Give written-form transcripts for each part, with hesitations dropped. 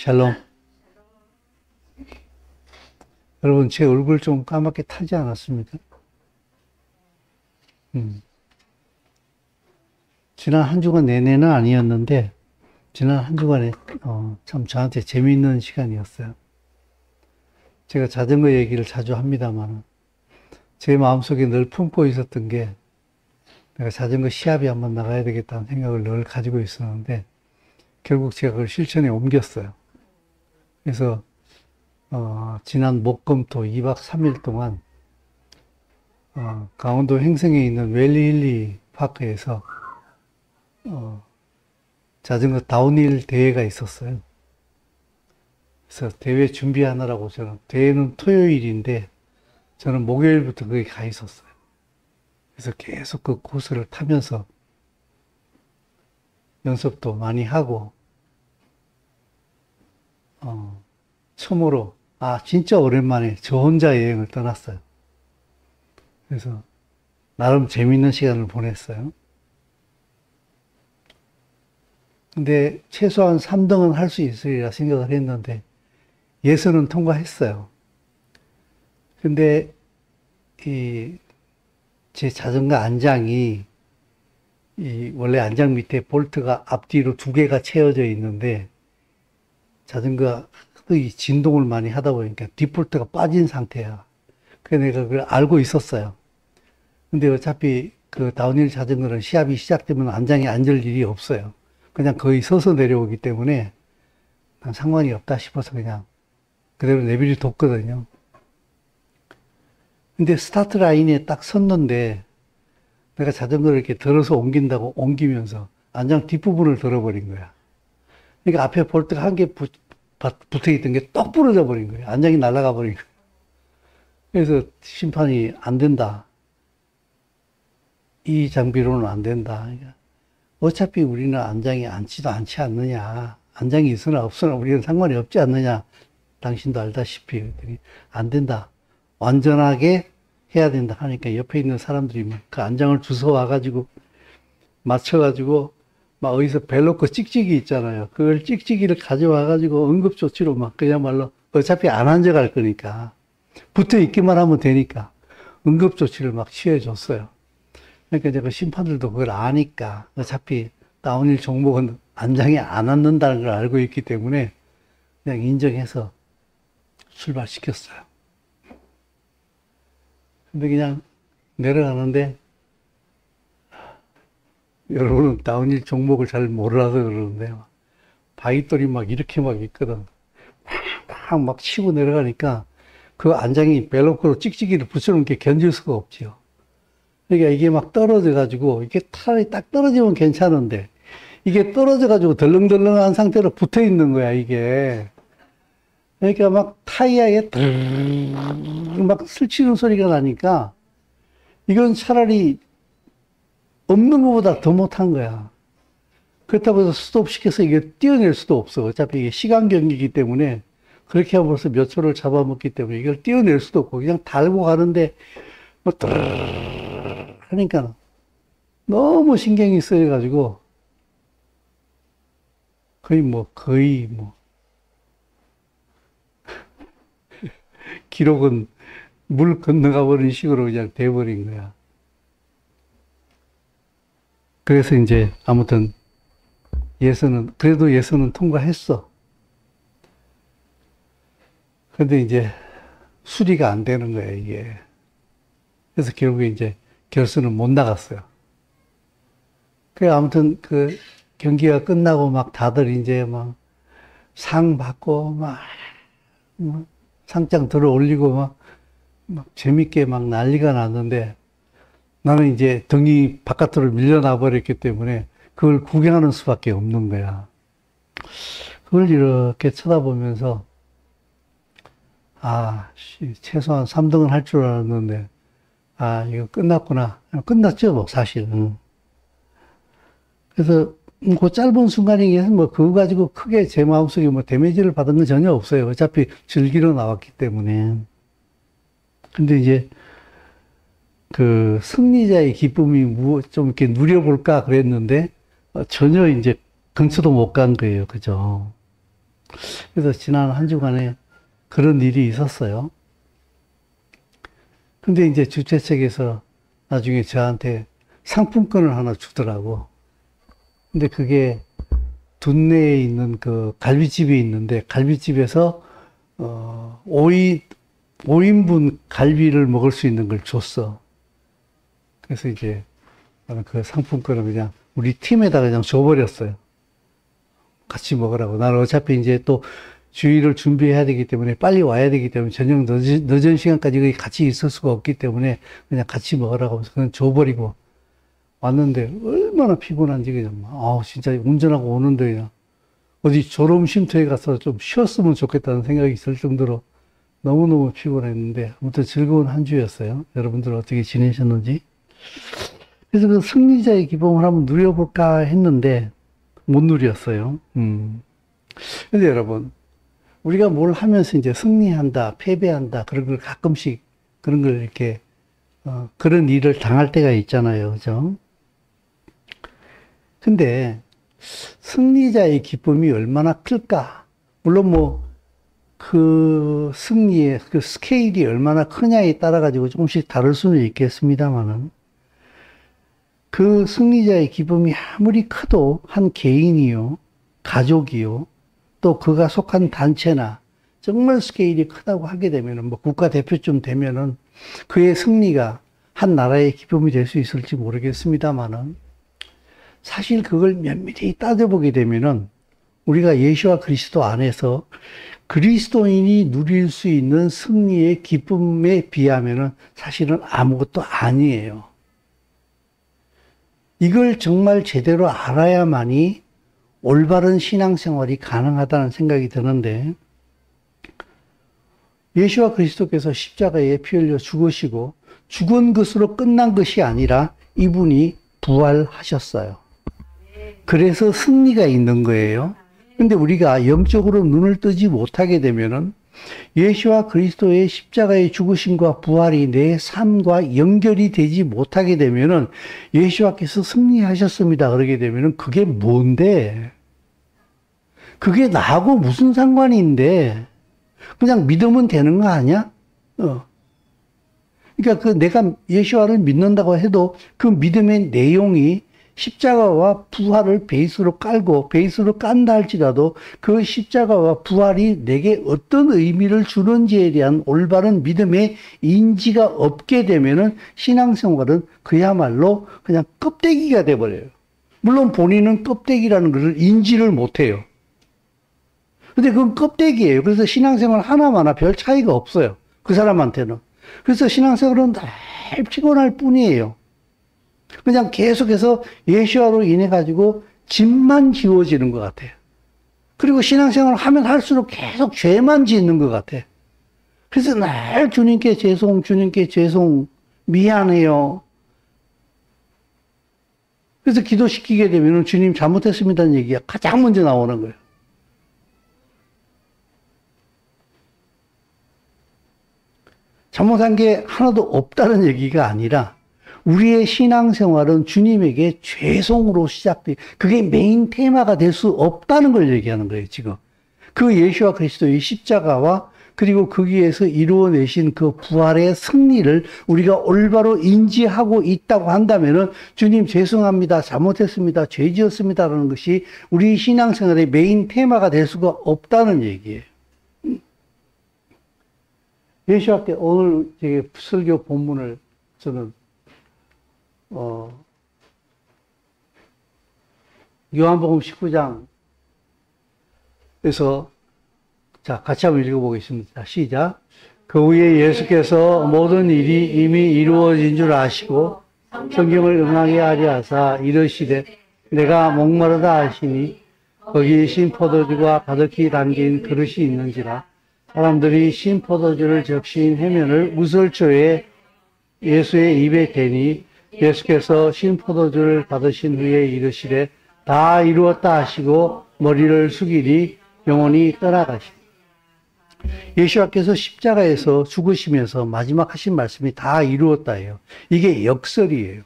샬롬. 여러분, 제 얼굴 좀 까맣게 타지 않았습니까? 지난 한 주간 내내는 아니었는데, 지난 한 주간에, 참 저한테 재미있는 시간이었어요. 제가 자전거 얘기를 자주 합니다만, 제 마음속에 늘 품고 있었던 게, 내가 자전거 시합에 한번 나가야 되겠다는 생각을 늘 가지고 있었는데, 결국 제가 그걸 실천에 옮겼어요. 그래서, 지난 목, 금, 토 2박 3일 동안, 강원도 횡성에 있는 웰리힐리 파크에서, 자전거 다운힐 대회가 있었어요. 그래서 대회 준비하느라고 저는, 대회는 토요일인데, 저는 목요일부터 거기 가 있었어요. 그래서 계속 그 코스를 타면서 연습도 많이 하고, 처음으로, 진짜 오랜만에 저 혼자 여행을 떠났어요. 그래서 나름 재밌는 시간을 보냈어요. 근데 최소한 3등은 할 수 있으리라 생각을 했는데, 예선은 통과했어요. 근데, 제 자전거 안장이, 원래 안장 밑에 볼트가 앞뒤로 2개가 채워져 있는데, 자전거가 진동을 많이 하다 보니까 뒷볼트가 빠진 상태야. 그래서 내가 그걸 알고 있었어요. 근데 어차피 그 다운힐 자전거는 시합이 시작되면 안장에 앉을 일이 없어요. 그냥 거의 서서 내려오기 때문에 난 상관이 없다 싶어서 그냥 그대로 내비를 뒀거든요. 근데 스타트 라인에 딱 섰는데 내가 자전거를 이렇게 들어서 옮긴다고 옮기면서 안장 뒷부분을 들어버린 거야. 그러니까 앞에 볼트가 한 개 붙어있던 게 똑 부러져 버린 거예요. 안장이 날아가 버린 거예요. 그래서 심판이 안 된다. 이 장비로는 안 된다. 그러니까 어차피 우리는 안장이 앉지도 않지 않느냐. 안장이 있으나 없으나 우리는 상관이 없지 않느냐. 당신도 알다시피. 그랬더니 안 된다. 완전하게 해야 된다 하니까 옆에 있는 사람들이 막 그 안장을 주워 와가지고 맞춰가지고 막 어디서 벨로코 찍찍이 있잖아요. 그걸 찍찍이를 가져와가지고 응급조치로 막 그야말로 어차피 안 앉아갈 거니까 붙어 있기만 하면 되니까 응급조치를 막 취해줬어요. 그러니까 이제 그 심판들도 그걸 아니까 어차피 다운힐 종목은 안장에 안 앉는다는 걸 알고 있기 때문에 그냥 인정해서 출발시켰어요. 근데 그냥 내려가는데 여러분은 다운힐 종목을 잘 몰라서 그러는데 바위돌이 막 이렇게 막 있거든. 막 치고 내려가니까 그 안장이 벨로크로 찍찍이를 붙여놓은 게 견딜 수가 없지요. 그러니까 이게 막 떨어져가지고 이게 타이 딱 떨어지면 괜찮은데 이게 떨어져가지고 덜렁덜렁한 상태로 붙어 있는 거야 이게. 그러니까 막 타이어에 막 스치는 소리가 나니까 이건 차라리 없는 것보다 더 못한 거야. 그렇다고 해서 스톱시켜서 이게 띄어낼 수도 없어. 어차피 이게 시간 경기이기 때문에 그렇게 하면 벌써 몇 초를 잡아먹기 때문에 이걸 띄어낼 수도 없고 그냥 달고 가는데 뭐 하니까 너무 신경이 쓰여가지고 거의 뭐 기록은 물 건너가 버린 식으로 그냥 돼버린 거야. 그래서 이제 아무튼 그래도 예선은 통과했어. 근데 이제 수리가 안 되는 거야, 이게. 그래서 결국에 이제 결선은 못 나갔어요. 아무튼 그 경기가 끝나고 막 다들 이제 막 상 받고 막 상장 들어 올리고 막 재밌게 막 난리가 났는데 나는 이제 등이 바깥으로 밀려나 버렸기 때문에 그걸 구경하는 수밖에 없는 거야. 그걸 이렇게 쳐다보면서 최소한 3등은 할 줄 알았는데 이거 끝났구나. 끝났죠, 뭐 사실. 그래서 그 짧은 순간이긴 해서 그거 가지고 크게 제 마음속에 데미지를 받은 건 전혀 없어요. 어차피 즐기러 나왔기 때문에. 근데 이제 그 승리자의 기쁨이 좀 이렇게 누려볼까 그랬는데 전혀 이제 근처도 못 간 거예요. 그죠? 그래서 지난 한 주간에 그런 일이 있었어요. 근데 이제 주최 측에서 나중에 저한테 상품권을 하나 주더라고. 근데 그게 둔내에 있는 그 갈비집이 있는데, 갈비집에서, 5인분 갈비를 먹을 수 있는 걸 줬어. 그래서 이제 나는 그 상품권을 그냥 우리 팀에다 그냥 줘버렸어요. 같이 먹으라고. 나는 어차피 이제 또 주의를 준비해야 되기 때문에 빨리 와야 되기 때문에 저녁 늦은 시간까지 같이 있을 수가 없기 때문에 그냥 같이 먹으라고 해서 그냥 줘버리고 왔는데 얼마나 피곤한지 그냥 진짜 운전하고 오는데 그냥 어디 졸음 쉼터에 가서 좀 쉬었으면 좋겠다는 생각이 있을 정도로 너무너무 피곤했는데 아무튼 즐거운 한 주였어요. 여러분들 어떻게 지내셨는지. 그래서 그 승리자의 기쁨을 한번 누려볼까 했는데 못 누렸어요. 근데 여러분, 우리가 뭘 하면서 이제 승리한다, 패배한다, 그런 걸 가끔씩 그런 걸 이렇게, 그런 일을 당할 때가 있잖아요. 그죠? 근데 승리자의 기쁨이 얼마나 클까? 물론 뭐, 그 승리의 그 스케일이 얼마나 크냐에 따라 가지고 조금씩 다를 수는 있겠습니다만은, 그 승리자의 기쁨이 아무리 커도 한 개인이요, 가족이요, 또 그가 속한 단체나 정말 스케일이 크다고 하게 되면은 뭐 국가대표쯤 되면은 그의 승리가 한 나라의 기쁨이 될 수 있을지 모르겠습니다만은 사실 그걸 면밀히 따져보게 되면은 우리가 예수와 그리스도 안에서 그리스도인이 누릴 수 있는 승리의 기쁨에 비하면은 사실은 아무것도 아니에요. 이걸 정말 제대로 알아야만이 올바른 신앙생활이 가능하다는 생각이 드는데, 예수와 그리스도께서 십자가에 피 흘려 죽으시고 죽은 것으로 끝난 것이 아니라 이분이 부활하셨어요. 그래서 승리가 있는 거예요. 근데 우리가 영적으로 눈을 뜨지 못하게 되면은 예수와 그리스도의 십자가의 죽으심과 부활이 내 삶과 연결이 되지 못하게 되면은 예수와께서 승리하셨습니다. 그러게 되면은 그게 뭔데? 그게 나하고 무슨 상관인데? 그냥 믿으면 되는 거 아니야? 그러니까 그 내가 예수와를 믿는다고 해도 그 믿음의 내용이 십자가와 부활을 베이스로 깔고 베이스로 깐다 할지라도 그 십자가와 부활이 내게 어떤 의미를 주는지에 대한 올바른 믿음의 인지가 없게 되면은 신앙생활은 그야말로 그냥 껍데기가 돼버려요. 물론 본인은 껍데기라는 것을 인지를 못해요. 근데 그건 껍데기예요. 그래서 신앙생활 하나마나 별 차이가 없어요. 그 사람한테는. 그래서 신앙생활은 늘 피곤할 뿐이에요. 그냥 계속해서 예수와로 인해 가지고 짐만 지워지는 것 같아요. 그리고 신앙생활을 하면 할수록 계속 죄만 짓는 것 같아. 그래서 늘 주님께 죄송, 주님께 죄송, 미안해요. 그래서 기도시키게 되면 주님 잘못했습니다는 얘기가 가장 먼저 나오는 거예요. 잘못한 게 하나도 없다는 얘기가 아니라 우리의 신앙생활은 주님에게 죄송으로 시작돼. 그게 메인 테마가 될 수 없다는 걸 얘기하는 거예요, 지금. 그 예수와 그리스도의 십자가와 그리고 거기에서 이루어내신 그 부활의 승리를 우리가 올바로 인지하고 있다고 한다면은 주님 죄송합니다. 잘못했습니다. 죄 지었습니다라는 것이 우리 신앙생활의 메인 테마가 될 수가 없다는 얘기예요. 예수와 오늘 제 설교 본문을 저는 요한복음 19장에서 자 같이 한번 읽어보겠습니다. 시작. 그 후에 예수께서 모든 일이 이미 이루어진 줄 아시고 성경을 응하게 하려 하사 이르시되 내가 목마르다 하시니 거기 신포도주가 가득히 담긴 그릇이 있는지라 사람들이 신포도주를 적신 해면을 무설초에 예수의 입에 대니 예수께서 신포도주를 받으신 후에 이르시되 다 이루었다 하시고 머리를 숙이니 영혼이 떠나가시니 예수께서 십자가에서 죽으시면서 마지막 하신 말씀이 다 이루었다예요. 이게 역설이에요.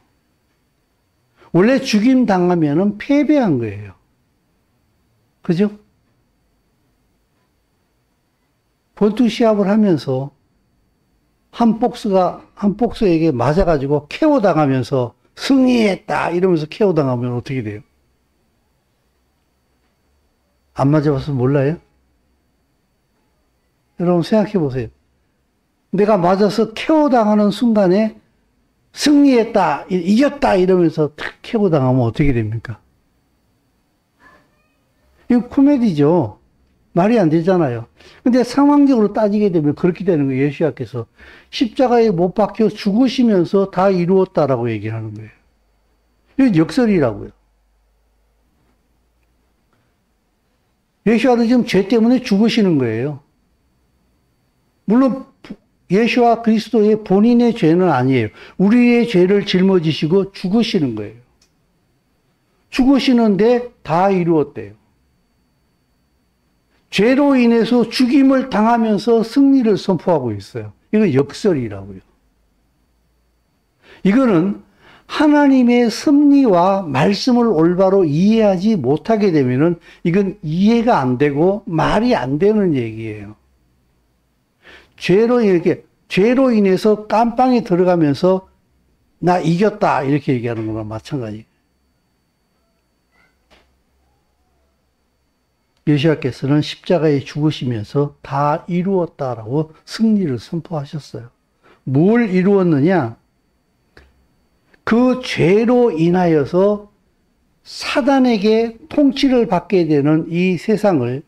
원래 죽임 당하면은 패배한 거예요. 그죠? 권투 시합을 하면서 한 복서에게 맞아가지고 KO 당하면서 승리했다 이러면서 KO 당하면 어떻게 돼요? 안 맞아봐서 몰라요? 여러분 생각해 보세요. 내가 맞아서 KO 당하는 순간에 승리했다, 이겼다 이러면서 탁 KO 당하면 어떻게 됩니까? 이거 코미디죠. 말이 안 되잖아요. 근데 상황적으로 따지게 되면 그렇게 되는 거예요. 예수님께서 십자가에 못 박혀 죽으시면서 다 이루었다라고 얘기를 하는 거예요. 이건 역설이라고요. 예수와도 지금 죄 때문에 죽으시는 거예요. 물론 예수와 그리스도의 본인의 죄는 아니에요. 우리의 죄를 짊어지시고 죽으시는 거예요. 죽으시는데 다 이루었대요. 죄로 인해서 죽임을 당하면서 승리를 선포하고 있어요. 이건 역설이라고요. 이거는 하나님의 섭리와 말씀을 올바로 이해하지 못하게 되면은 이건 이해가 안 되고 말이 안 되는 얘기예요. 죄로 인해서 깜빵에 들어가면서 나 이겼다 이렇게 얘기하는 거나 마찬가지. 메시아께서는 십자가에 죽으시면서 다 이루었다라고 승리를 선포하셨어요. 뭘 이루었느냐? 그 죄로 인하여서 사단에게 통치를 받게 되는 이 세상을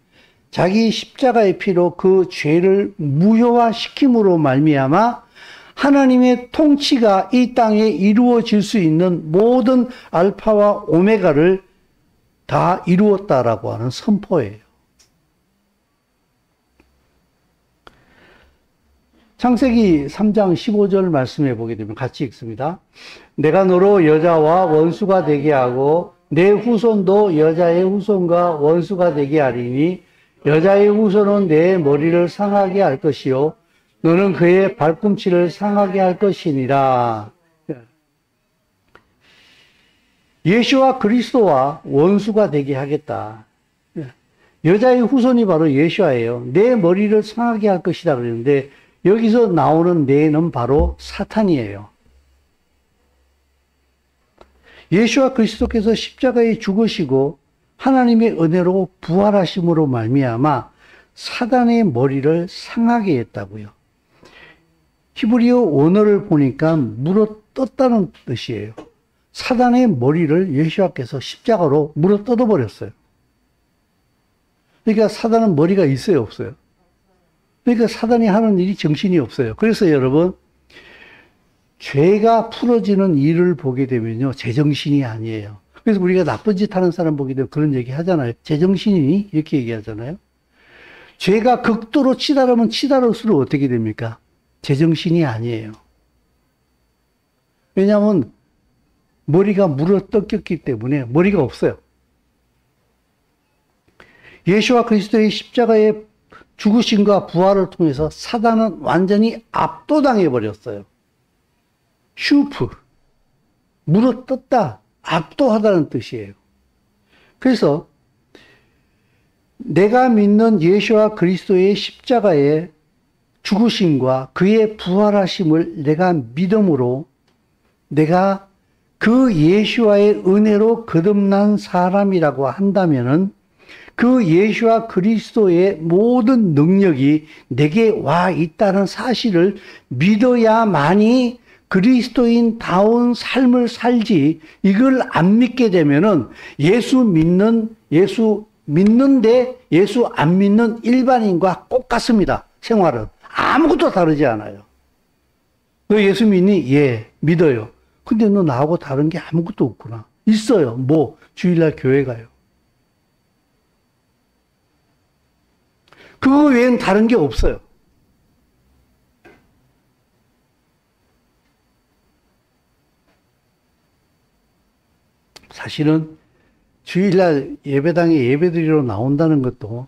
자기 십자가의 피로 그 죄를 무효화시킴으로 말미암아 하나님의 통치가 이 땅에 이루어질 수 있는 모든 알파와 오메가를 다 이루었다라고 하는 선포예요. 창세기 3장 15절 말씀해 보게 되면 같이 읽습니다. 내가 너로 여자와 원수가 되게 하고 내 후손도 여자의 후손과 원수가 되게 하리니 여자의 후손은 내 머리를 상하게 할 것이요 너는 그의 발꿈치를 상하게 할 것이니라. 예수와 그리스도와 원수가 되게 하겠다. 여자의 후손이 바로 예수와예요. 내 머리를 상하게 할 것이다 그러는데 여기서 나오는 내는 바로 사탄이에요. 예수와 그리스도께서 십자가에 죽으시고 하나님의 은혜로 부활하심으로 말미암아 사단의 머리를 상하게 했다고요. 히브리어 원어를 보니까 물어떴다는 뜻이에요. 사단의 머리를 예수와께서 십자가로 물어 뜯어버렸어요. 그러니까 사단은 머리가 있어요, 없어요? 그러니까 사단이 하는 일이 정신이 없어요. 그래서 여러분, 죄가 풀어지는 일을 보게 되면요, 제정신이 아니에요. 그래서 우리가 나쁜 짓 하는 사람 보게 되면 그런 얘기 하잖아요. 제정신이니? 이렇게 얘기하잖아요. 죄가 극도로 치달으면 치달을수록 어떻게 됩니까? 제정신이 아니에요. 왜냐하면 머리가 물어 뜯겼기 때문에 머리가 없어요. 예수와 그리스도의 십자가의 죽으심과 부활을 통해서 사단은 완전히 압도당해 버렸어요. 슈프, 물어 뜯다, 압도하다는 뜻이에요. 그래서 내가 믿는 예수와 그리스도의 십자가의 죽으심과 그의 부활하심을 내가 믿음으로 내가 그 예수와의 은혜로 거듭난 사람이라고 한다면은 그 예수와 그리스도의 모든 능력이 내게 와 있다는 사실을 믿어야만이 그리스도인다운 삶을 살지, 이걸 안 믿게 되면은 예수 믿는데 예수 안 믿는 일반인과 똑같습니다. 생활은. 아무것도 다르지 않아요. 너 예수 믿니? 예, 믿어요. 근데 너 나하고 다른 게 아무것도 없구나. 있어요. 뭐, 주일날 교회 가요. 그거 외엔 다른 게 없어요. 사실은 주일날 예배당에 예배드리러 나온다는 것도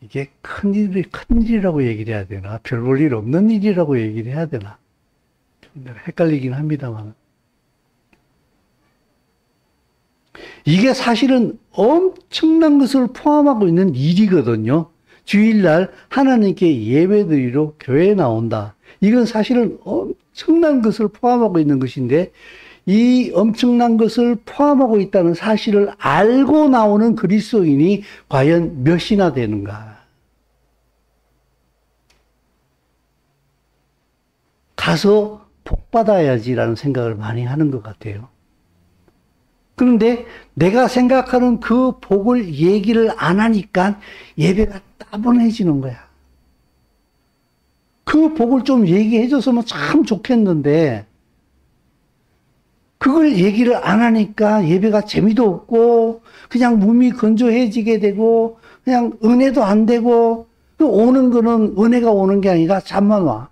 이게 큰일이라고 얘기를 해야 되나? 별 볼 일 없는 일이라고 얘기를 해야 되나? 헷갈리긴 합니다만. 이게 사실은 엄청난 것을 포함하고 있는 일이거든요. 주일날 하나님께 예배드리러 교회에 나온다. 이건 사실은 엄청난 것을 포함하고 있는 것인데 이 엄청난 것을 포함하고 있다는 사실을 알고 나오는 그리스도인이 과연 몇이나 되는가? 가서 복 받아야지라는 생각을 많이 하는 것 같아요. 그런데 내가 생각하는 그 복을 얘기를 안 하니까 예배가 따분해지는 거야. 그 복을 좀 얘기해줬으면 참 좋겠는데 그걸 얘기를 안 하니까 예배가 재미도 없고 그냥 몸이 건조해지게 되고 그냥 은혜도 안 되고 오는 거는 은혜가 오는 게 아니라 잠만 와.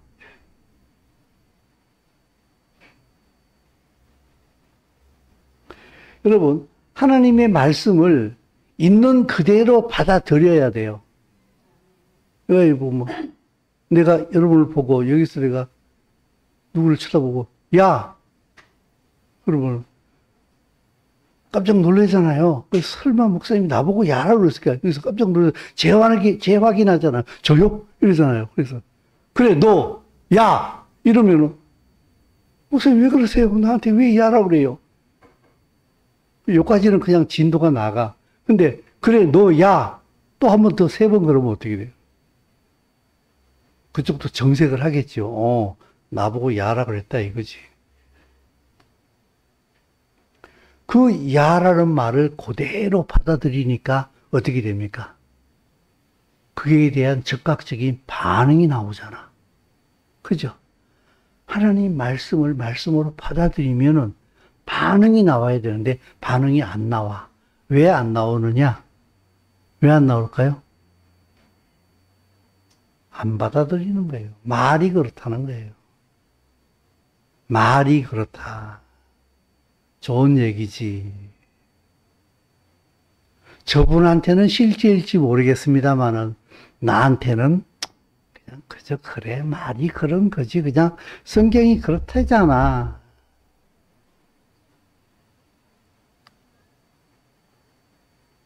여러분, 하나님의 말씀을 있는 그대로 받아들여야 돼요. 왜, 뭐, 내가 여러분을 보고, 여기서 내가 누구를 쳐다보고, 야! 그러면 깜짝 놀라잖아요. 그래서 설마 목사님이 나보고 야라고 그랬을까? 그래서 깜짝 놀라서 재확인하잖아요. 저요? 이러잖아요. 그래서, 그래, 너, 야! 이러면은, 목사님 왜 그러세요? 나한테 왜 야라고 그래요? 여기까지는 그냥 진도가 나가. 근데, 그래, 너, 야! 또 한 번 더 세 번 그러면 어떻게 돼요? 그쪽도 정색을 하겠죠. 나보고 야라 그랬다 이거지. 그 야라는 말을 그대로 받아들이니까 어떻게 됩니까? 그에 대한 즉각적인 반응이 나오잖아. 그죠? 하나님 말씀을 말씀으로 받아들이면은 반응이 나와야 되는데 반응이 안 나와. 왜 안 나오느냐? 왜 안 나올까요? 안 받아들이는 거예요. 말이 그렇다는 거예요. 말이 그렇다. 좋은 얘기지. 저분한테는 실제일지 모르겠습니다만은 나한테는 그냥 그저 그래 말이 그런 거지. 그냥 성경이 그렇다잖아.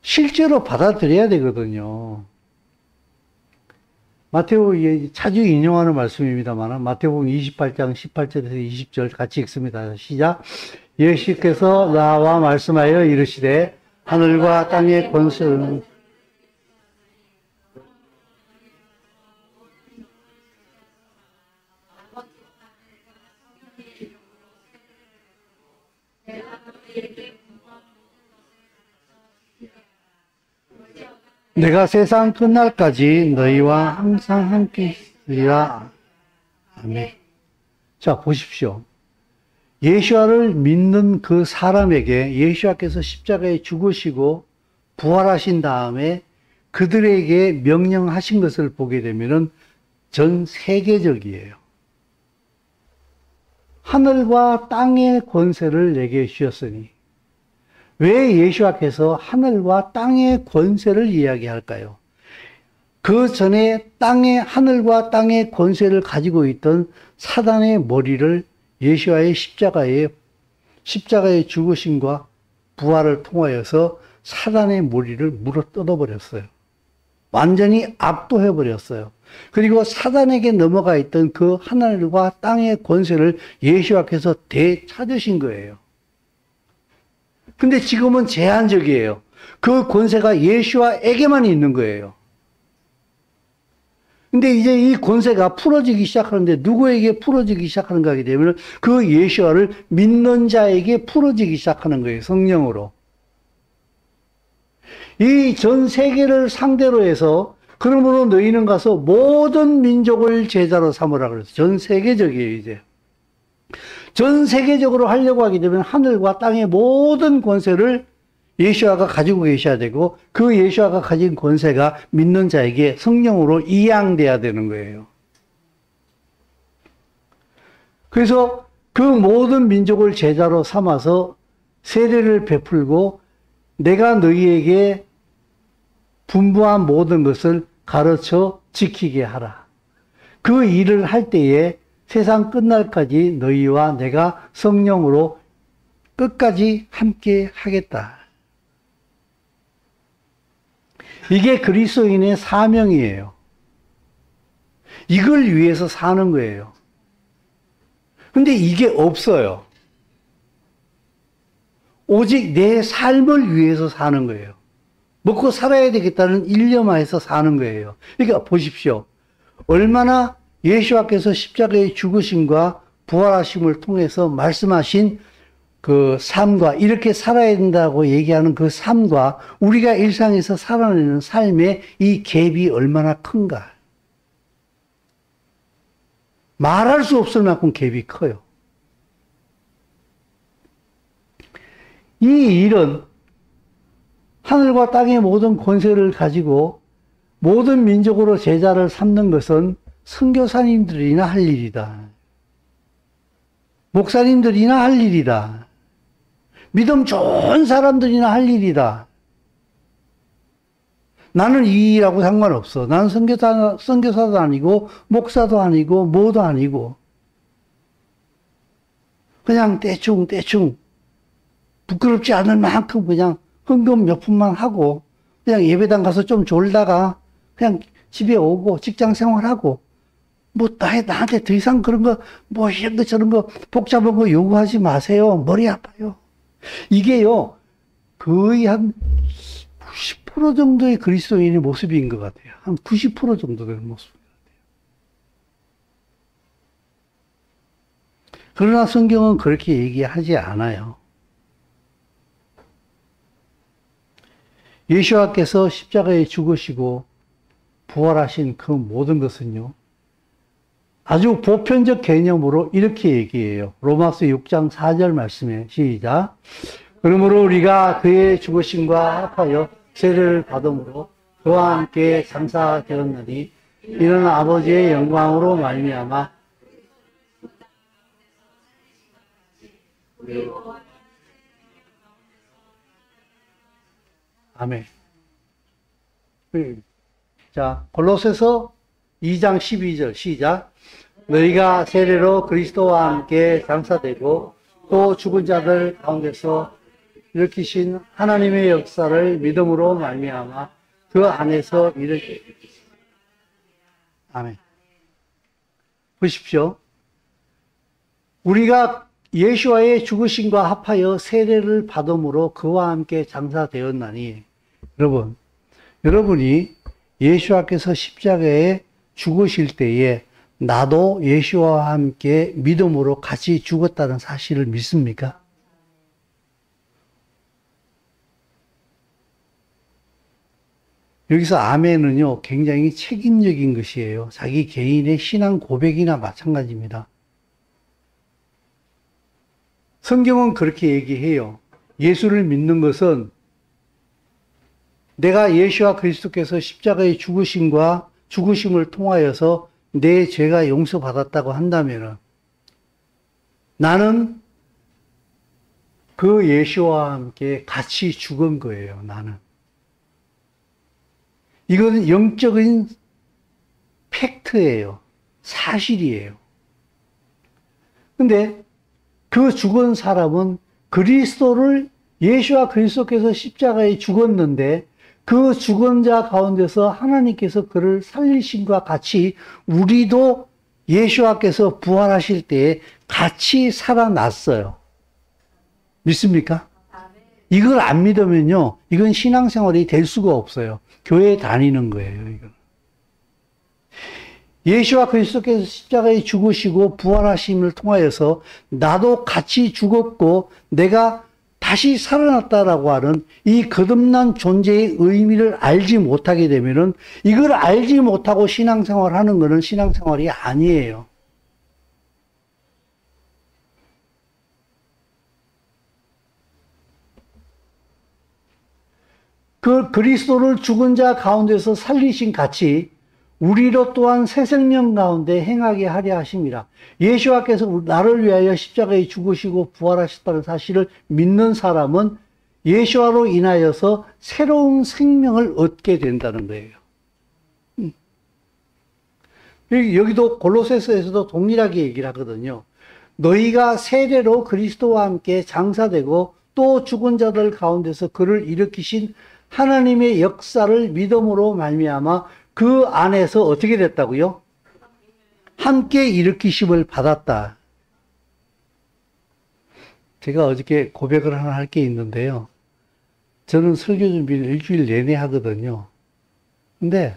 실제로 받아들여야 되거든요. 마태복음 자주 인용하는 말씀입니다만 마태복음 28장 18절에서 20절 같이 읽습니다. 시작. 예수께서 나와 말씀하여 이르시되 하늘과 땅의 권세는 내가 세상 끝날까지 너희와 항상 함께 있으리라. 아멘. 자, 보십시오. 예수와를 믿는 그 사람에게 예수와께서 십자가에 죽으시고 부활하신 다음에 그들에게 명령하신 것을 보게 되면은 전 세계적이에요. 하늘과 땅의 권세를 내게 주셨으니 왜 예수와께서 하늘과 땅의 권세를 이야기할까요? 그 전에 하늘과 땅의 권세를 가지고 있던 사단의 머리를 예수와의 십자가의 죽으심과 부활을 통하여서 사단의 머리를 물어 뜯어버렸어요. 완전히 압도해버렸어요. 그리고 사단에게 넘어가 있던 그 하늘과 땅의 권세를 예수와께서 되찾으신 거예요. 근데 지금은 제한적이에요. 그 권세가 예수와에게만 있는 거예요. 근데 이제 이 권세가 풀어지기 시작하는데 누구에게 풀어지기 시작하는가 하게 되면 그 예수와를 믿는 자에게 풀어지기 시작하는 거예요. 성령으로. 이 전 세계를 상대로 해서 그러므로 너희는 가서 모든 민족을 제자로 삼으라 그랬어요. 전 세계적이에요, 이제. 전 세계적으로 하려고 하게 되면 하늘과 땅의 모든 권세를 예수와가 가지고 계셔야 되고 그 예수와가 가진 권세가 믿는 자에게 성령으로 이양돼야 되는 거예요. 그래서 그 모든 민족을 제자로 삼아서 세례를 베풀고 내가 너희에게 분부한 모든 것을 가르쳐 지키게 하라. 그 일을 할 때에 세상 끝날까지 너희와 내가 성령으로 끝까지 함께 하겠다. 이게 그리스도인의 사명이에요. 이걸 위해서 사는 거예요. 근데 이게 없어요. 오직 내 삶을 위해서 사는 거예요. 먹고 살아야 되겠다는 일념하에서 사는 거예요. 그러니까 보십시오. 얼마나 예수와께서 십자가의 죽으심과 부활하심을 통해서 말씀하신 그 삶과 이렇게 살아야 된다고 얘기하는 그 삶과 우리가 일상에서 살아내는 삶의 이 갭이 얼마나 큰가. 말할 수 없을 만큼 갭이 커요. 이 일은 하늘과 땅의 모든 권세를 가지고 모든 민족으로 제자를 삼는 것은 선교사님들이나 할 일이다. 목사님들이나 할 일이다. 믿음 좋은 사람들이나 할 일이다. 나는 이 일하고 상관없어. 나는 선교사도 아니고 목사도 아니고 뭐도 아니고 그냥 대충 부끄럽지 않을 만큼 그냥 헌금 몇 푼만 하고 그냥 예배당 가서 좀 졸다가 그냥 집에 오고 직장 생활하고 뭐 나한테 더 이상 그런 거 뭐 이런 거 저런 거 복잡한 거 요구하지 마세요. 머리 아파요. 이게요 거의 한 90% 정도의 그리스도인의 모습인 것 같아요. 한 90% 정도 되는 모습인 것 같아요. 그러나 성경은 그렇게 얘기하지 않아요. 예수와께서 십자가에 죽으시고 부활하신 그 모든 것은요, 아주 보편적 개념으로 이렇게 얘기해요. 로마서 6장 4절 말씀에 시작. 그러므로 우리가 그의 죽으심과 합하여 세례를 받음으로 그와 함께 장사되었느니 이는 아버지의 영광으로 말미암아 아멘. 자, 골로새서 2장 12절 시작. 너희가 세례로 그리스도와 함께 장사되고 또 죽은 자들 가운데서 일으키신 하나님의 역사를 믿음으로 말미암아 그 안에서 일으키. 아멘. 보십시오. 우리가 예수와의 죽으심과 합하여 세례를 받음으로 그와 함께 장사되었나니, 여러분이 예수와께서 십자가에 죽으실 때에 나도 예수와 함께 믿음으로 같이 죽었다는 사실을 믿습니까? 여기서 아멘은요, 굉장히 책임적인 것이에요. 자기 개인의 신앙 고백이나 마찬가지입니다. 성경은 그렇게 얘기해요. 예수를 믿는 것은 내가 예수와 그리스도께서 십자가의 죽으심을 통하여서 내 죄가 용서받았다고 한다면 나는 그 예수와 함께 같이 죽은 거예요. 나는. 이건 영적인 팩트예요. 사실이에요. 근데 그 죽은 사람은 예수와 그리스도께서 십자가에 죽었는데 그 죽은 자 가운데서 하나님께서 그를 살리심과 같이 우리도 예수와께서 부활하실 때에 같이 살아났어요. 믿습니까? 이걸 안 믿으면요, 이건 신앙생활이 될 수가 없어요. 교회에 다니는 거예요, 이건. 예수와 그리스도께서 십자가에 죽으시고 부활하심을 통하여서 나도 같이 죽었고 내가 다시 살아났다라고 하는 이 거듭난 존재의 의미를 알지 못하게 되면은 이걸 알지 못하고 신앙생활 하는 것은 신앙생활이 아니에요. 그 그리스도를 죽은 자 가운데서 살리신 같이 우리로 또한 새 생명 가운데 행하게 하려 하심이라. 예수와께서 나를 위하여 십자가에 죽으시고 부활하셨다는 사실을 믿는 사람은 예수와로 인하여서 새로운 생명을 얻게 된다는 거예요. 여기도 골로새서에서도 동일하게 얘기를 하거든요. 너희가 세례로 그리스도와 함께 장사되고 또 죽은 자들 가운데서 그를 일으키신 하나님의 역사를 믿음으로 말미암아 그 안에서 어떻게 됐다고요? 함께 일으키심을 받았다. 제가 어저께 고백을 하나 할 게 있는데요. 저는 설교 준비를 일주일 내내 하거든요. 근데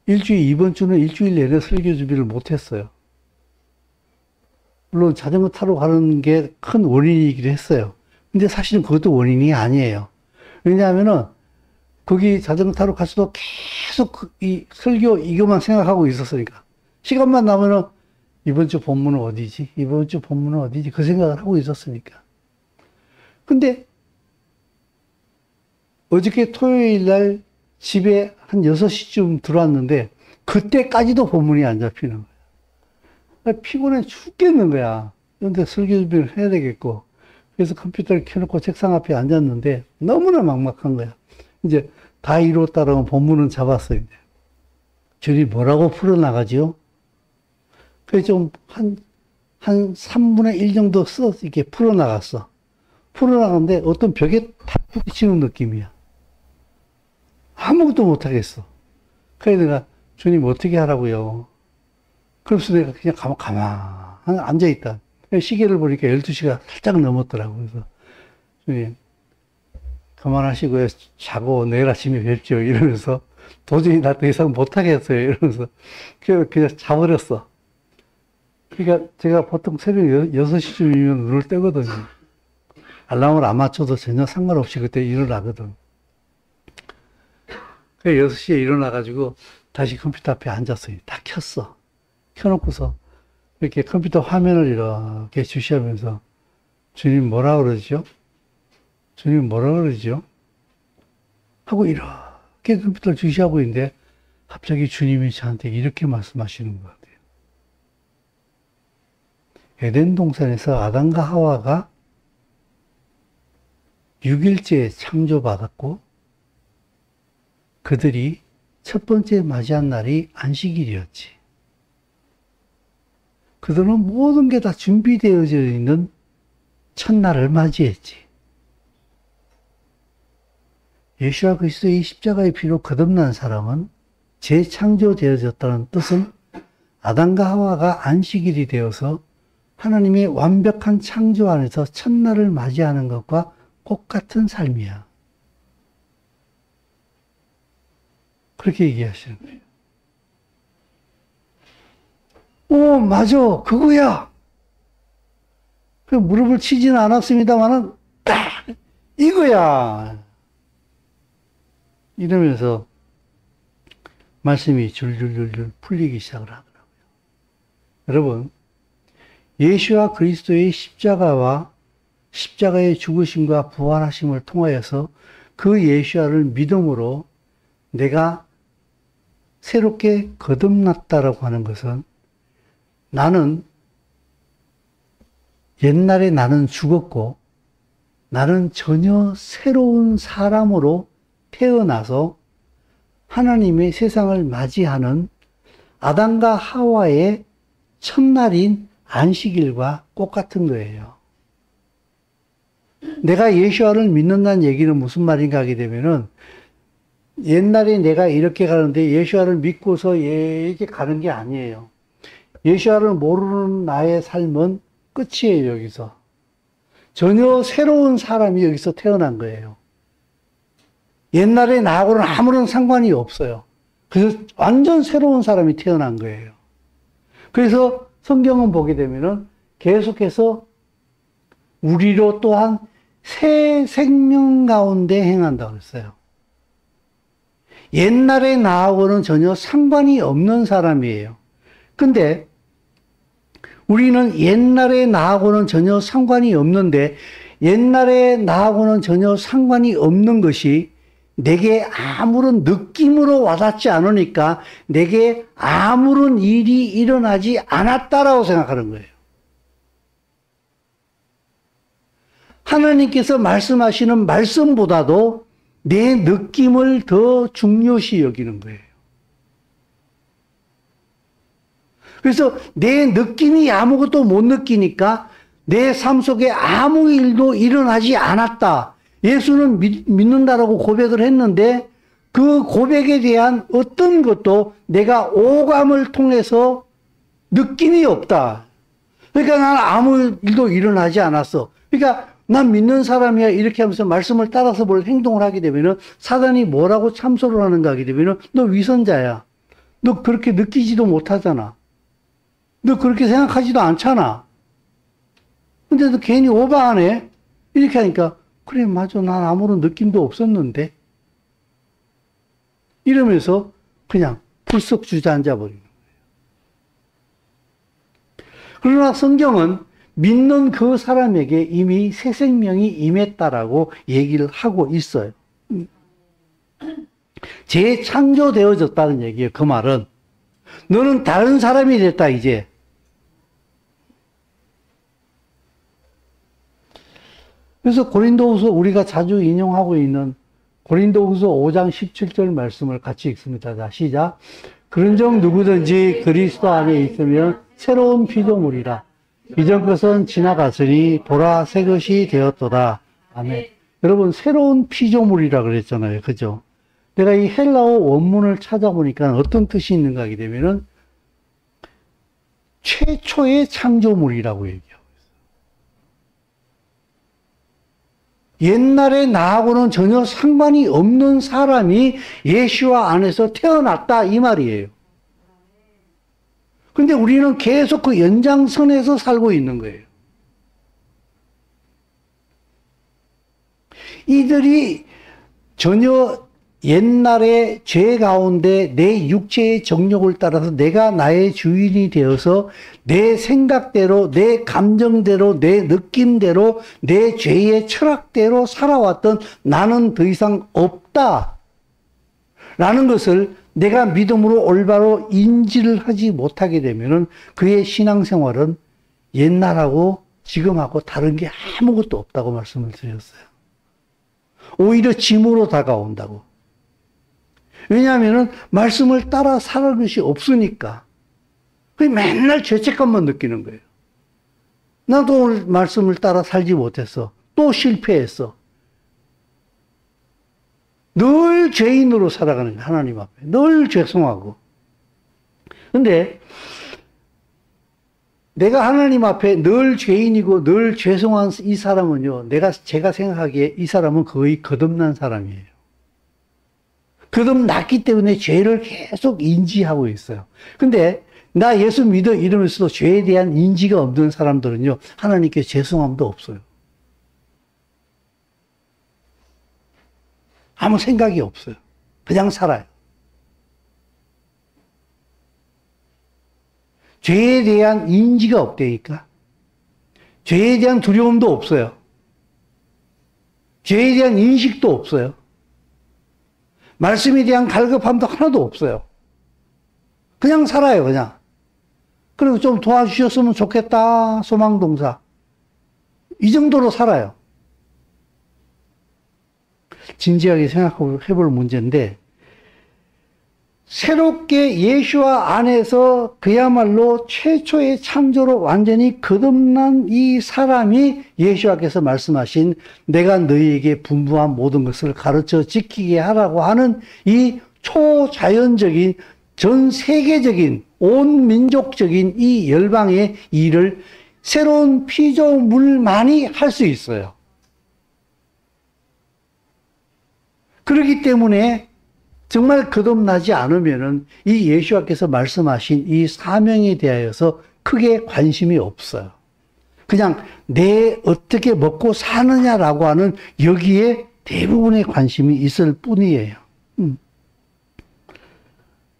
이번 주는 일주일 내내 설교 준비를 못했어요. 물론 자전거 타러 가는 게 큰 원인이기도 했어요. 근데 사실은 그것도 원인이 아니에요. 왜냐하면은 거기 자전거 타러 가서도 계속 이 설교 이것만 생각하고 있었으니까. 시간만 나면은 이번 주 본문은 어디지? 이번 주 본문은 어디지? 그 생각을 하고 있었으니까. 근데 어저께 토요일 날 집에 한 6시쯤 들어왔는데 그때까지도 본문이 안 잡히는 거야. 피곤해 죽겠는 거야. 그런데 설교 준비를 해야 되겠고. 그래서 컴퓨터를 켜놓고 책상 앞에 앉았는데 너무나 막막한 거야. 이제 다 이뤘다라고 본문은 잡았어요. 이제. 줄이 뭐라고 풀어나가지요? 그래서 좀 한 3분의 1 정도 이렇게 풀어나갔어. 풀어나갔는데 어떤 벽에 탁 부딪히는 느낌이야. 아무것도 못하겠어. 그래서 내가 주님 어떻게 하라고요? 그래서 내가 그냥 가만 앉아있다. 시계를 보니까 12시가 살짝 넘었더라고. 그래서 주님 그만하시고요. 자고 내일 아침에 뵙죠. 이러면서 도저히 나 더 이상 못하겠어요. 이러면서 그냥 자버렸어. 그러니까 제가 보통 새벽 6시쯤이면 눈을 뜨거든요. 알람을 안 맞춰도 전혀 상관없이 그때 일어나거든. 그래서 6시에 일어나가지고 다시 컴퓨터 앞에 앉았어요. 다 켰어. 켜놓고서 이렇게 컴퓨터 화면을 이렇게 주시하면서 주님 뭐라 그러죠? 주님 뭐라 그러죠? 하고 이렇게 컴퓨터를 주시하고 있는데 갑자기 주님이 저한테 이렇게 말씀하시는 것 같아요. 에덴 동산에서 아담과 하와가 6일째에 창조받았고 그들이 첫 번째 맞이한 날이 안식일이었지. 그들은 모든 게 다 준비되어져 있는 첫날을 맞이했지. 예수와 그리스도의 십자가의 피로 거듭난 사람은 재창조되어졌다는 뜻은 아담과 하와가 안식일이 되어서 하나님의 완벽한 창조 안에서 첫날을 맞이하는 것과 똑같은 삶이야. 그렇게 얘기하시는 거예요. 오, 맞아. 그거야. 그 무릎을 치지는 않았습니다만은, 딱! 이거야. 이러면서 말씀이 줄줄줄줄 풀리기 시작을 하더라고요. 여러분, 예수와 그리스도의 십자가와 십자가의 죽으심과 부활하심을 통하여서 그 예수와를 믿음으로 내가 새롭게 거듭났다라고 하는 것은 옛날에 나는 죽었고 나는 전혀 새로운 사람으로 태어나서 하나님의 세상을 맞이하는 아담과 하와의 첫날인 안식일과 똑같은 거예요. 내가 예수와를 믿는다는 얘기는 무슨 말인가 하게 되면은 옛날에 내가 이렇게 가는데 예수와를 믿고서 이렇게 가는 게 아니에요. 예수와를 모르는 나의 삶은 끝이에요, 여기서. 전혀 새로운 사람이 여기서 태어난 거예요. 옛날에 나하고는 아무런 상관이 없어요. 그래서 완전 새로운 사람이 태어난 거예요. 그래서 성경은 보게 되면은 계속해서 우리로 또한 새 생명 가운데 행한다고 그랬어요. 옛날에 나하고는 전혀 상관이 없는 사람이에요. 근데 우리는 옛날에 나하고는 전혀 상관이 없는데 옛날에 나하고는 전혀 상관이 없는 것이 내게 아무런 느낌으로 와닿지 않으니까 내게 아무런 일이 일어나지 않았다라고 생각하는 거예요. 하나님께서 말씀하시는 말씀보다도 내 느낌을 더 중요시 여기는 거예요. 그래서 내 느낌이 아무것도 못 느끼니까 내 삶 속에 아무 일도 일어나지 않았다. 예수는 믿는다라고 고백을 했는데 그 고백에 대한 어떤 것도 내가 오감을 통해서 느낌이 없다. 그러니까 나는 아무 일도 일어나지 않았어. 그러니까 난 믿는 사람이야 이렇게 하면서 말씀을 따라서 뭘 행동을 하게 되면은 사단이 뭐라고 참소를 하는가 하게 되면은 너 위선자야. 너 그렇게 느끼지도 못하잖아. 너 그렇게 생각하지도 않잖아. 근데 너 괜히 오버하네. 이렇게 하니까 그래 맞아 난 아무런 느낌도 없었는데 이러면서 그냥 불쑥 주저앉아 버리는 거예요. 그러나 성경은 믿는 그 사람에게 이미 새 생명이 임했다라고 얘기를 하고 있어요. 재창조되어졌다는 얘기예요. 그 말은 너는 다른 사람이 됐다 이제. 그래서 고린도후서 우리가 자주 인용하고 있는 고린도후서 5장 17절 말씀을 같이 읽습니다. 자, 시작. 그런즉 누구든지 그리스도 안에 있으면 새로운 피조물이라. 이전 것은 지나갔으니 보라 새 것이 되었도다. 아멘. 여러분 새로운 피조물이라 그랬잖아요. 그죠? 내가 이 헬라어 원문을 찾아보니까 어떤 뜻이 있는가 하게 되면은 최초의 창조물이라고 얘기해요. 옛날에 나하고는 전혀 상관이 없는 사람이 예수와 안에서 태어났다 이 말이에요. 근데 우리는 계속 그 연장선에서 살고 있는 거예요. 이들이 전혀 옛날에 죄 가운데 내 육체의 정욕을 따라서 내가 나의 주인이 되어서 내 생각대로, 내 감정대로, 내 느낌대로, 내 죄의 철학대로 살아왔던 나는 더 이상 없다. 라는 것을 내가 믿음으로 올바로 인지를 하지 못하게 되면은 그의 신앙생활은 옛날하고 지금하고 다른 게 아무것도 없다고 말씀을 드렸어요. 오히려 짐으로 다가온다고. 왜냐하면은 말씀을 따라 살아갈 것이 없으니까. 맨날 죄책감만 느끼는 거예요. 나도 오늘 말씀을 따라 살지 못했어. 또 실패했어. 늘 죄인으로 살아가는 거예요. 하나님 앞에. 늘 죄송하고. 근데 내가 하나님 앞에 늘 죄인이고 늘 죄송한 이 사람은요. 제가 생각하기에 이 사람은 거의 거듭난 사람이에요. 거듭났기 때문에 죄를 계속 인지하고 있어요. 근데 나 예수 믿어 이러면서도 죄에 대한 인지가 없는 사람들은요. 하나님께 죄송함도 없어요. 아무 생각이 없어요. 그냥 살아요. 죄에 대한 인지가 없다니까. 죄에 대한 두려움도 없어요. 죄에 대한 인식도 없어요. 말씀에 대한 갈급함도 하나도 없어요. 그냥 살아요, 그냥. 그리고 좀 도와주셨으면 좋겠다, 소망동사. 이 정도로 살아요. 진지하게 생각해볼 문제인데, 새롭게 예수와 안에서 그야말로 최초의 창조로 완전히 거듭난 이 사람이 예수와께서 말씀하신 내가 너희에게 분부한 모든 것을 가르쳐 지키게 하라고 하는 이 초자연적인 전 세계적인 온 민족적인 이 열방의 일을 새로운 피조물만이 할 수 있어요. 그렇기 때문에 정말 거듭나지 않으면은 이 예수와께서 말씀하신 이 사명에 대하여서 크게 관심이 없어요. 그냥 내 어떻게 먹고 사느냐라고 하는 여기에 대부분의 관심이 있을 뿐이에요.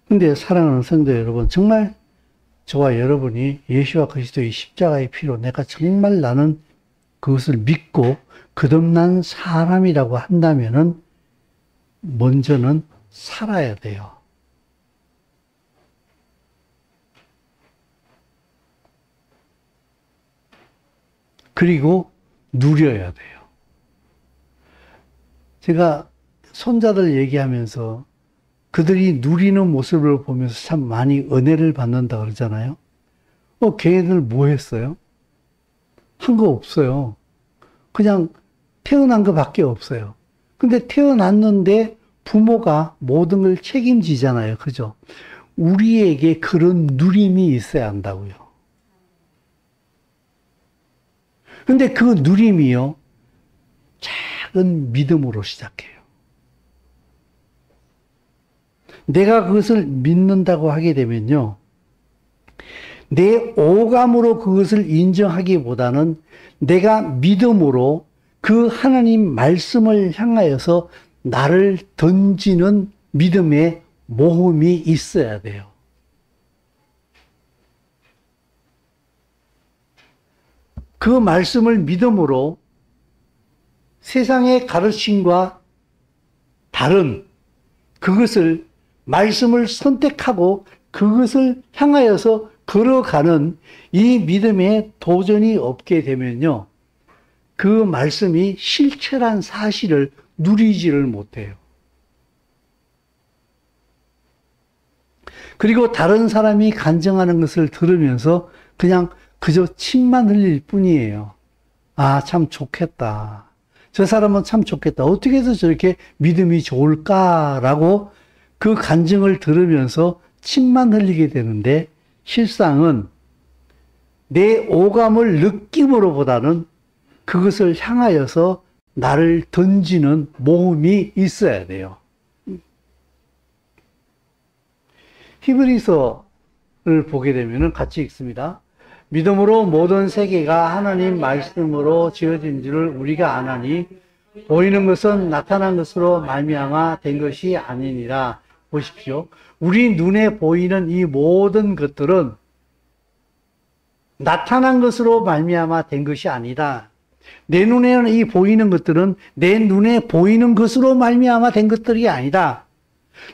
근데 사랑하는 성도 여러분, 정말 저와 여러분이 예수와 그리스도의 십자가의 피로 내가 정말 나는 그것을 믿고 거듭난 사람이라고 한다면은 먼저는 살아야 돼요. 그리고 누려야 돼요. 제가 손자들 얘기하면서 그들이 누리는 모습을 보면서 참 많이 은혜를 받는다 그러잖아요. 걔네들 뭐 했어요? 한 거 없어요. 그냥 태어난 것밖에 없어요. 근데 태어났는데 부모가 모든 걸 책임지잖아요. 그죠? 우리에게 그런 누림이 있어야 한다고요. 근데 그 누림이요, 작은 믿음으로 시작해요. 내가 그것을 믿는다고 하게 되면요, 내 오감으로 그것을 인정하기보다는 내가 믿음으로 그 하나님 말씀을 향하여서 나를 던지는 믿음의 모험이 있어야 돼요. 그 말씀을 믿음으로 세상의 가르침과 다른 그것을 말씀을 선택하고 그것을 향하여서 걸어가는 이 믿음에 도전이 없게 되면요, 그 말씀이 실체란 사실을 누리지를 못해요. 그리고 다른 사람이 간증하는 것을 들으면서 그냥 그저 침만 흘릴 뿐이에요. 아, 참 좋겠다. 저 사람은 참 좋겠다. 어떻게 해서 저렇게 믿음이 좋을까라고 그 간증을 들으면서 침만 흘리게 되는데, 실상은 내 오감을 느낌으로보다는 그것을 향하여서 나를 던지는 모험이 있어야 돼요. 히브리서를 보게 되면 같이 읽습니다. 믿음으로 모든 세계가 하나님 말씀으로 지어진 줄을 우리가 아나니 보이는 것은 나타난 것으로 말미암아 된 것이 아니니라. 보십시오. 우리 눈에 보이는 이 모든 것들은 나타난 것으로 말미암아 된 것이 아니다. 내 눈에는 이 보이는 것들은 내 눈에 보이는 것으로 말미암아 된 것들이 아니다.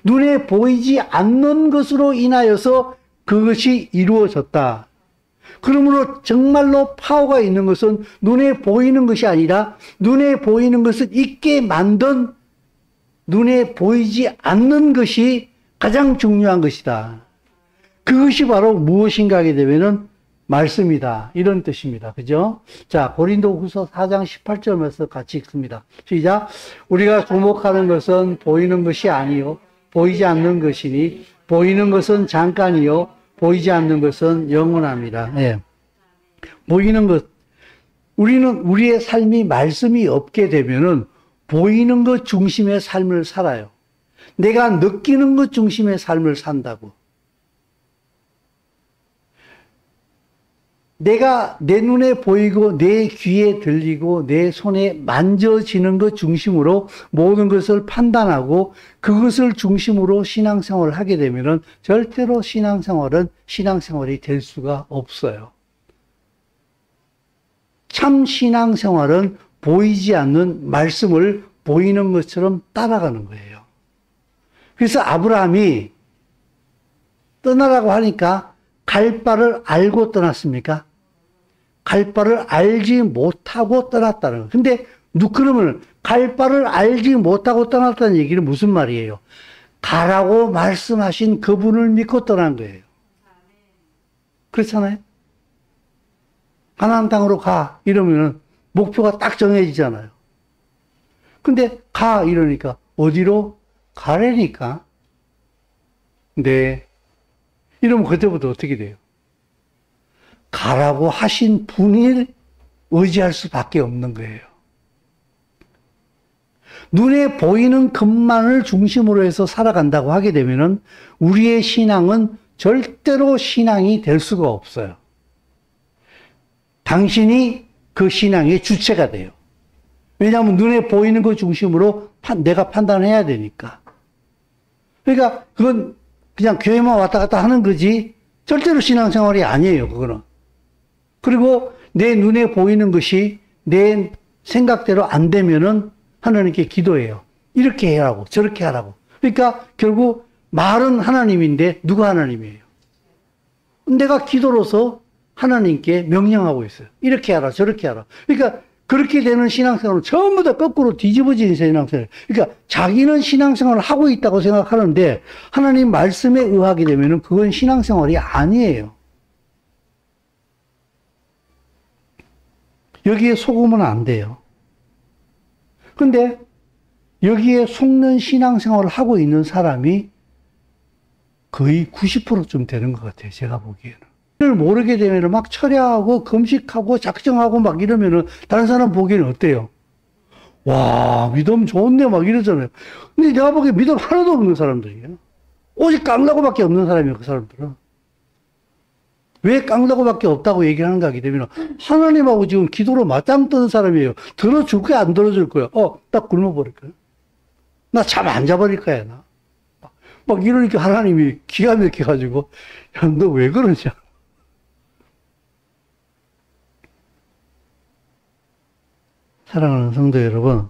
눈에 보이지 않는 것으로 인하여서 그것이 이루어졌다. 그러므로 정말로 파워가 있는 것은 눈에 보이는 것이 아니라 눈에 보이는 것을 있게 만든 눈에 보이지 않는 것이 가장 중요한 것이다. 그것이 바로 무엇인가 하게 되면은 말씀이다. 이런 뜻입니다. 그죠? 자, 고린도후서 4장 18절에서 같이 읽습니다. 시작. 우리가 주목하는 것은 보이는 것이 아니요 보이지 않는 것이니 보이는 것은 잠깐이요 보이지 않는 것은 영원합니다. 예. 보이는 것, 우리는 우리의 삶이 말씀이 없게 되면은 보이는 것 중심의 삶을 살아요. 내가 느끼는 것 중심의 삶을 산다고. 내가 내 눈에 보이고 내 귀에 들리고 내 손에 만져지는 것 중심으로 모든 것을 판단하고 그것을 중심으로 신앙생활을 하게 되면은 절대로 신앙생활은 신앙생활이 될 수가 없어요. 참 신앙생활은 보이지 않는 말씀을 보이는 것처럼 따라가는 거예요. 그래서 아브라함이 떠나라고 하니까 갈 바를 알고 떠났습니까? 갈 바를 알지 못하고 떠났다는 거예요. 근데 그러면 갈 바를 알지 못하고 떠났다는 얘기는 무슨 말이에요? 가라고 말씀하신 그분을 믿고 떠난 거예요. 그렇잖아요? 가나안 땅으로 가 이러면 목표가 딱 정해지잖아요. 근데 가 이러니까 어디로? 가래니까. 네. 이러면 그때부터 어떻게 돼요? 가라고 하신 분을 의지할 수밖에 없는 거예요. 눈에 보이는 것만을 중심으로 해서 살아간다고 하게 되면은 우리의 신앙은 절대로 신앙이 될 수가 없어요. 당신이 그 신앙의 주체가 돼요. 왜냐하면 눈에 보이는 것 중심으로 내가 판단해야 되니까. 그러니까 그건 그냥 교회만 왔다 갔다 하는 거지 절대로 신앙생활이 아니에요. 그거는. 그리고 내 눈에 보이는 것이 내 생각대로 안 되면은 하나님께 기도해요. 이렇게 하라고 저렇게 하라고. 그러니까 결국 말은 하나님인데 누가 하나님이에요? 내가 기도로서 하나님께 명령하고 있어요. 이렇게 하라 저렇게 하라. 그러니까 그렇게 되는 신앙생활은 전부 다 거꾸로 뒤집어진 신앙생활. 그러니까 자기는 신앙생활을 하고 있다고 생각하는데 하나님 말씀에 의하게 되면은 그건 신앙생활이 아니에요. 여기에 속으면 안 돼요. 근데 여기에 속는 신앙생활을 하고 있는 사람이 거의 90%쯤 되는 것 같아요. 제가 보기에는. 이걸 모르게 되면 막 철야하고 금식하고 작정하고 막 이러면은 다른 사람 보기에는 어때요? 와, 믿음 좋네 막 이러잖아요. 근데 내가 보기에 믿음 하나도 없는 사람들이에요. 오직 깡다고밖에 없는 사람이에요. 그 사람들은. 왜 깡다고밖에 없다고 얘기를 하는가 하게 되면 하나님하고 지금 기도로 맞짱 뜨는 사람이에요. 들어줄 거야 안 들어줄 거야? 딱 굶어버릴 거야. 나 잠 안 자버릴 거야 나. 막 이러니까 하나님이 기가 막혀가지고 야, 너 왜 그러냐? 사랑하는 성도 여러분,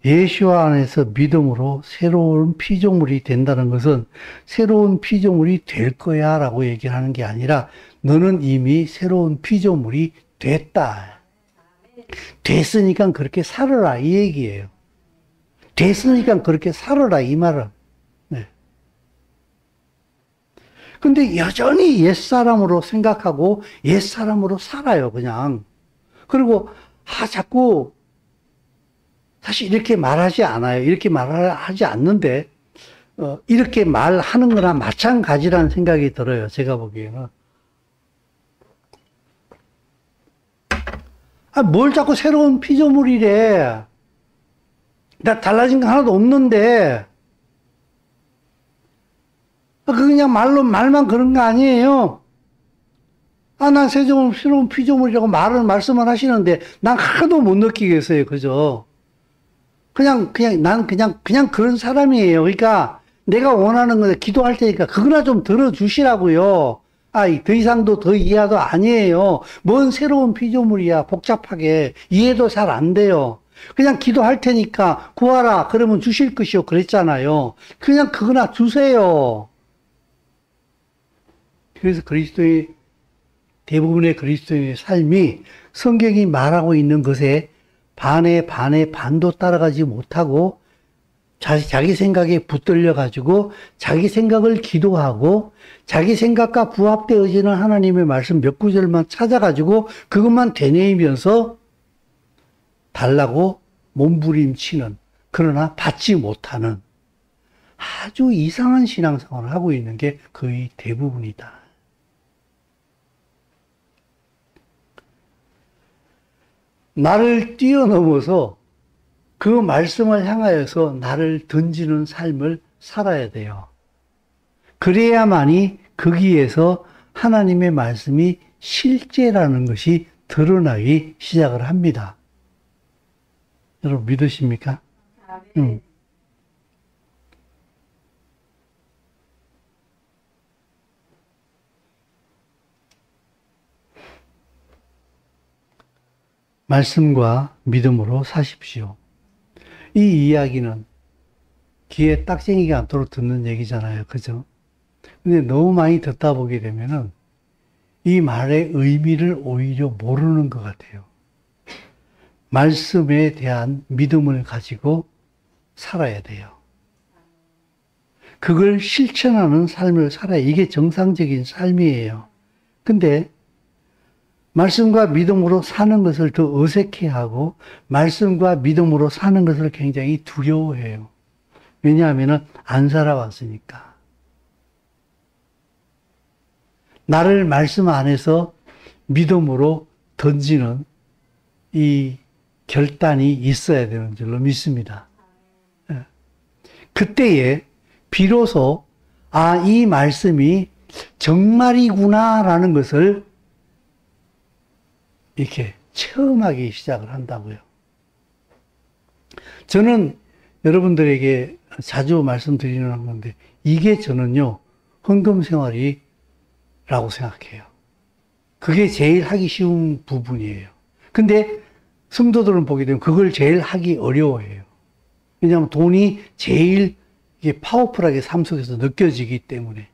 예수와 안에서 믿음으로 새로운 피조물이 된다는 것은 새로운 피조물이 될 거야 라고 얘기를 하는 게 아니라 너는 이미 새로운 피조물이 됐다. 됐으니까 그렇게 살아라 이 얘기예요. 됐으니까 그렇게 살아라 이 말은. 네. 근데 여전히 옛사람으로 생각하고 옛사람으로 살아요 그냥. 그리고 자꾸 사실 이렇게 말하지 않아요. 이렇게 말하지 않는데 이렇게 말하는 거나 마찬가지라는 생각이 들어요. 제가 보기에는. 뭘 자꾸 새로운 피조물이래. 나 달라진 거 하나도 없는데. 그냥 말만 그런 거 아니에요. 난 새로운 피조물이라고 말씀을 하시는데, 난 하나도 못 느끼겠어요. 그죠? 난 그냥 그런 사람이에요. 그러니까, 내가 원하는 건데 기도할 테니까, 그거나 좀 들어주시라고요. 더 이상도 더 이하도 아니에요. 뭔 새로운 피조물이야. 복잡하게. 이해도 잘 안 돼요. 그냥 기도할 테니까, 구하라. 그러면 주실 것이요. 그랬잖아요. 그냥 그거나 주세요. 그래서 대부분의 그리스도인의 삶이 성경이 말하고 있는 것에 반도 따라가지 못하고 자기 생각에 붙들려 가지고 자기 생각을 기도하고 자기 생각과 부합되어지는 하나님의 말씀 몇 구절만 찾아가지고 그것만 되뇌이면서 달라고 몸부림치는, 그러나 받지 못하는 아주 이상한 신앙생활을 하고 있는 게 거의 대부분이다. 나를 뛰어넘어서 그 말씀을 향하여서 나를 던지는 삶을 살아야 돼요. 그래야만이 거기에서 하나님의 말씀이 실제라는 것이 드러나기 시작을 합니다. 여러분 믿으십니까? 응. 말씀과 믿음으로 사십시오. 이 이야기는 귀에 딱쟁이가 않도록 듣는 얘기잖아요. 그죠? 근데 너무 많이 듣다 보게 되면은 이 말의 의미를 오히려 모르는 것 같아요. 말씀에 대한 믿음을 가지고 살아야 돼요. 그걸 실천하는 삶을 살아야 이게 정상적인 삶이에요. 근데 말씀과 믿음으로 사는 것을 더 어색해하고 말씀과 믿음으로 사는 것을 굉장히 두려워해요. 왜냐하면 안 살아왔으니까. 나를 말씀 안에서 믿음으로 던지는 이 결단이 있어야 되는 줄로 믿습니다. 그때에 비로소 이 말씀이 정말이구나라는 것을 이렇게 체험하기 시작을 한다고요. 저는 여러분들에게 자주 말씀드리는 건데 이게 저는요 헌금 생활이라고 생각해요. 그게 제일 하기 쉬운 부분이에요. 근데 성도들은 보게 되면 그걸 제일 하기 어려워해요. 왜냐하면 돈이 제일 이게 파워풀하게 삶 속에서 느껴지기 때문에.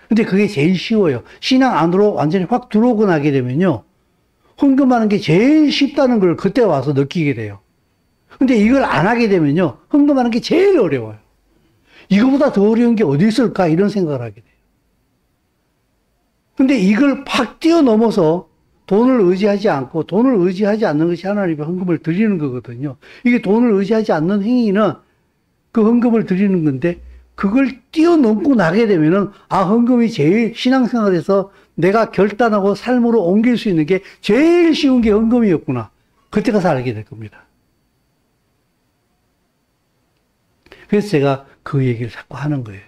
근데 그게 제일 쉬워요. 신앙 안으로 완전히 확 들어오고 나게 되면요 헌금하는 게 제일 쉽다는 걸 그때 와서 느끼게 돼요. 근데 이걸 안 하게 되면요 헌금하는 게 제일 어려워요. 이거보다 더 어려운 게 어디 있을까 이런 생각을 하게 돼요. 근데 이걸 확 뛰어넘어서 돈을 의지하지 않고 돈을 의지하지 않는 것이 하나님의 헌금을 드리는 거거든요. 이게 돈을 의지하지 않는 행위는 그 헌금을 드리는 건데 그걸 뛰어넘고 나게 되면은 헌금이 제일 신앙생활에서 내가 결단하고 삶으로 옮길 수 있는 게 제일 쉬운 게 헌금이었구나. 그때 가서 알게 될 겁니다. 그래서 제가 그 얘기를 자꾸 하는 거예요.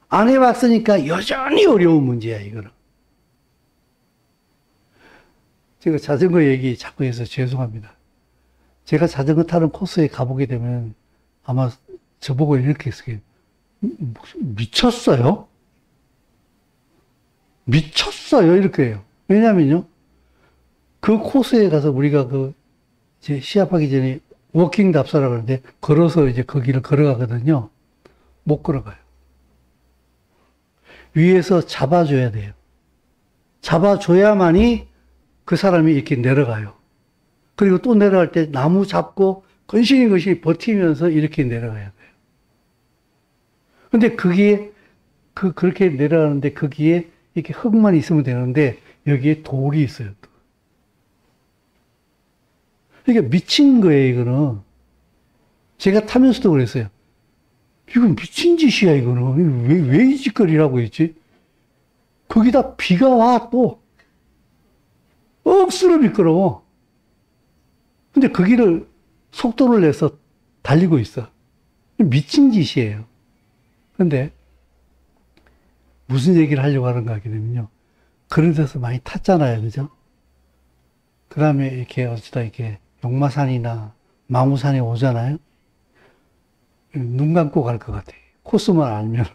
안 해봤으니까 여전히 어려운 문제야, 이거는. 제가 자전거 얘기 자꾸 해서 죄송합니다. 제가 자전거 타는 코스에 가보게 되면 아마 저보고 이렇게 했어요. 미쳤어요? 미쳤어요? 이렇게 해요. 왜냐면요. 그 코스에 가서 우리가 이제 시합하기 전에 워킹 답사라고 하는데 걸어서 이제 그 길을 걸어가거든요. 못 걸어가요. 위에서 잡아줘야 돼요. 잡아줘야만이 그 사람이 이렇게 내려가요. 그리고 또 내려갈 때 나무 잡고 근신이 버티면서 이렇게 내려가야 돼요. 근데 그게, 그렇게 내려가는데 거기에 이렇게 흙만 있으면 되는데 여기에 돌이 있어요. 그러니까 미친 거예요, 이거는. 제가 타면서도 그랬어요. 이건 미친 짓이야, 이거는. 왜 이 짓거리라고 했지? 거기다 비가 와, 또. 억수로 미끄러워. 근데 그 길을 속도를 내서 달리고 있어. 미친 짓이에요. 근데 무슨 얘기를 하려고 하는가 하게 되면요. 그런 데서 많이 탔잖아요. 그죠? 그 다음에 이렇게 어쩌다 이렇게 용마산이나 망우산에 오잖아요. 눈 감고 갈 것 같아요. 코스만 알면.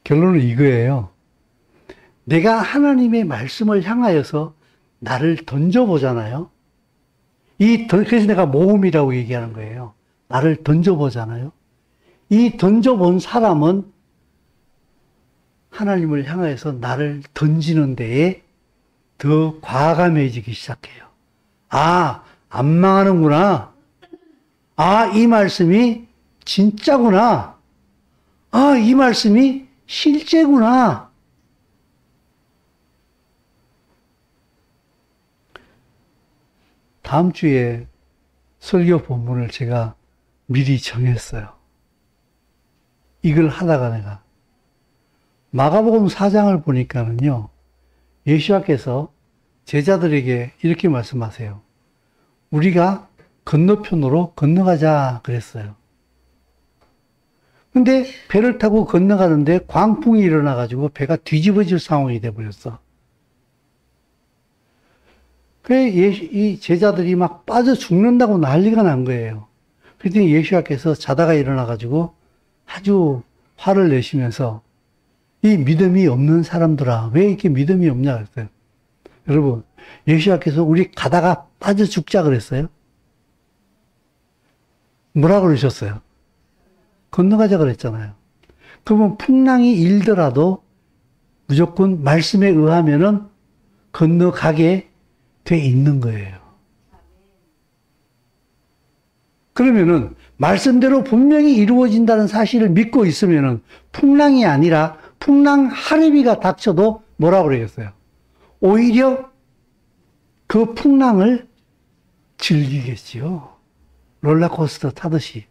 결론은 이거예요. 내가 하나님의 말씀을 향하여서 나를 던져보잖아요. 그래서 내가 모험이라고 얘기하는 거예요. 나를 던져보잖아요. 이 던져본 사람은 하나님을 향해서 나를 던지는 데에 더 과감해지기 시작해요. 안 망하는구나. 이 말씀이 진짜구나. 이 말씀이 실제구나. 다음 주에 설교 본문을 제가 미리 정했어요. 이걸 하다가 내가 마가복음 4장을 보니까는요. 예수님께서 제자들에게 이렇게 말씀하세요. 우리가 건너편으로 건너가자 그랬어요. 근데 배를 타고 건너가는데 광풍이 일어나가지고 배가 뒤집어질 상황이 돼버렸어. 그래, 이 제자들이 막 빠져 죽는다고 난리가 난 거예요. 그랬더니 예수님께서 자다가 일어나가지고 아주 화를 내시면서 이 믿음이 없는 사람들아, 왜 이렇게 믿음이 없냐 그랬어요. 여러분, 예수님께서 우리 가다가 빠져 죽자 그랬어요? 뭐라 그러셨어요? 건너가자 그랬잖아요. 그러면 풍랑이 일더라도 무조건 말씀에 의하면은 건너가게 돼 있는 거예요. 그러면은 말씀대로 분명히 이루어진다는 사실을 믿고 있으면은 풍랑이 아니라 풍랑 하루비가 닥쳐도 뭐라고 그러겠어요? 오히려 그 풍랑을 즐기겠지요. 롤러코스터 타듯이.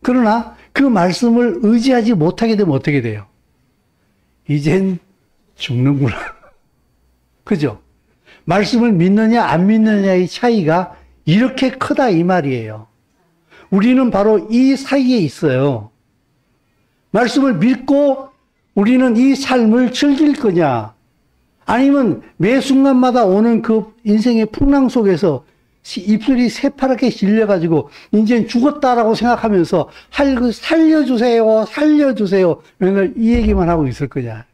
그러나 그 말씀을 의지하지 못하게 되면 어떻게 돼요? 이젠 죽는구나. 그죠? 말씀을 믿느냐 안 믿느냐의 차이가 이렇게 크다 이 말이에요. 우리는 바로 이 사이에 있어요. 말씀을 믿고 우리는 이 삶을 즐길 거냐, 아니면 매 순간마다 오는 그 인생의 풍랑 속에서 입술이 새파랗게 질려가지고 이제 죽었다라고 생각하면서 살려주세요, 살려주세요 맨날 이 얘기만 하고 있을 거냐.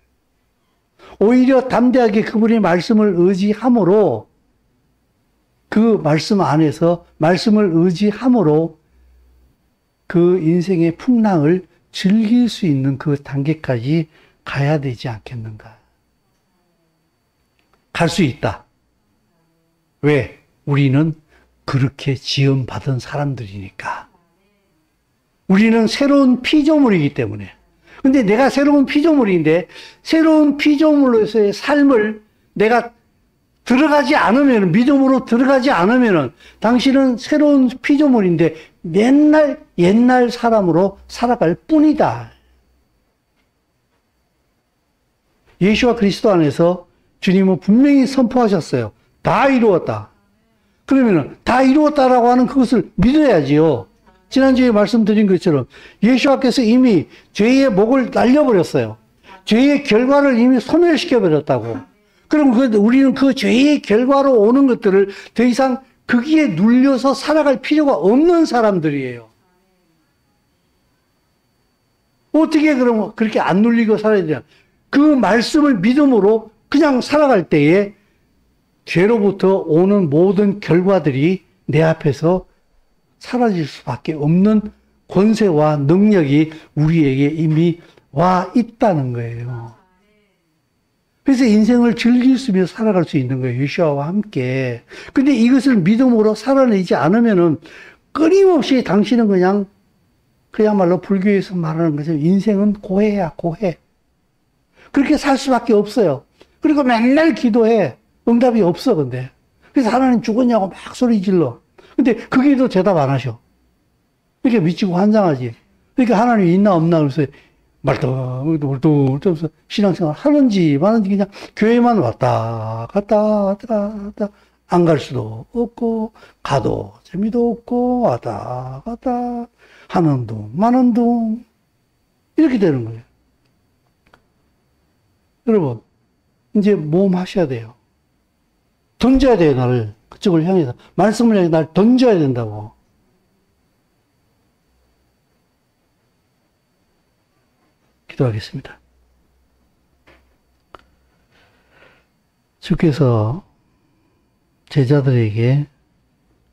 오히려 담대하게 그분의 말씀을 의지함으로, 그 말씀 안에서 말씀을 의지함으로 그 인생의 풍랑을 즐길 수 있는 그 단계까지 가야 되지 않겠는가. 갈 수 있다. 왜? 우리는 그렇게 지음받은 사람들이니까. 우리는 새로운 피조물이기 때문에. 근데 내가 새로운 피조물인데 새로운 피조물로서의 삶을 내가 들어가지 않으면, 믿음으로 들어가지 않으면 당신은 새로운 피조물인데 맨날 옛날 사람으로 살아갈 뿐이다. 예수와 그리스도 안에서 주님은 분명히 선포하셨어요. 다 이루었다. 그러면은 다 이루었다라고 하는 그것을 믿어야지요. 지난주에 말씀드린 것처럼 예수와께서 이미 죄의 목을 날려버렸어요. 죄의 결과를 이미 소멸시켜버렸다고. 그럼 우리는 그 죄의 결과로 오는 것들을 더 이상 거기에 눌려서 살아갈 필요가 없는 사람들이에요. 어떻게 그러면 그렇게 안 눌리고 살아야 되냐? 그 말씀을 믿음으로 그냥 살아갈 때에 죄로부터 오는 모든 결과들이 내 앞에서 사라질 수밖에 없는 권세와 능력이 우리에게 이미 와 있다는 거예요. 그래서 인생을 즐길 수 있으며 살아갈 수 있는 거예요. 예수와 함께. 근데 이것을 믿음으로 살아내지 않으면은 끊임없이 당신은 그야말로 불교에서 말하는 것처럼 인생은 고해야, 고해. 그렇게 살 수밖에 없어요. 그리고 맨날 기도해. 응답이 없어, 근데. 그래서 하나님 죽었냐고 막 소리 질러. 근데 거기도 대답 안 하셔. 이렇게 미치고 환장하지. 그러니까 하나님이 있나 없나 그래서 말똥말똥 신앙생활 하는지 마는지 그냥 교회만 왔다 갔다 안 갈 수도 없고 가도 재미도 없고 왔다 갔다 하는 둥 마는 둥 이렇게 되는 거예요. 여러분 이제 모험하셔야 돼요. 던져야 돼요. 나를 그쪽을 향해서 말씀을 향해 날 던져야 된다고. 기도하겠습니다. 주께서 제자들에게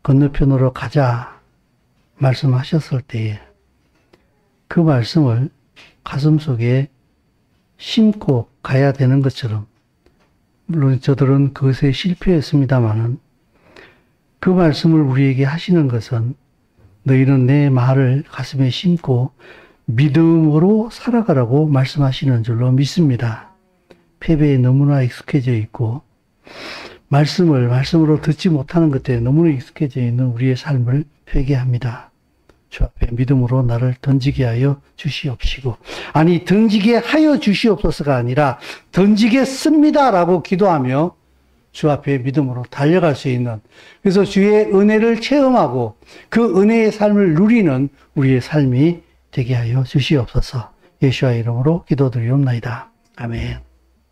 건너편으로 가자 말씀하셨을 때에 그 말씀을 가슴속에 심고 가야 되는 것처럼 물론 저들은 그것에 실패했습니다마는 그 말씀을 우리에게 하시는 것은 너희는 내 말을 가슴에 심고 믿음으로 살아가라고 말씀하시는 줄로 믿습니다. 패배에 너무나 익숙해져 있고 말씀으로 듣지 못하는 것에 너무나 익숙해져 있는 우리의 삶을 회개합니다. 주 앞에 믿음으로 나를 던지게 하여 주시옵시고 아니 던지게 하여 주시옵소서가 아니라 던지겠습니다라고 기도하며 주 앞에 믿음으로 달려갈 수 있는 그래서 주의 은혜를 체험하고 그 은혜의 삶을 누리는 우리의 삶이 되게 하여 주시옵소서. 예수와 이름으로 기도드리옵나이다. 아멘.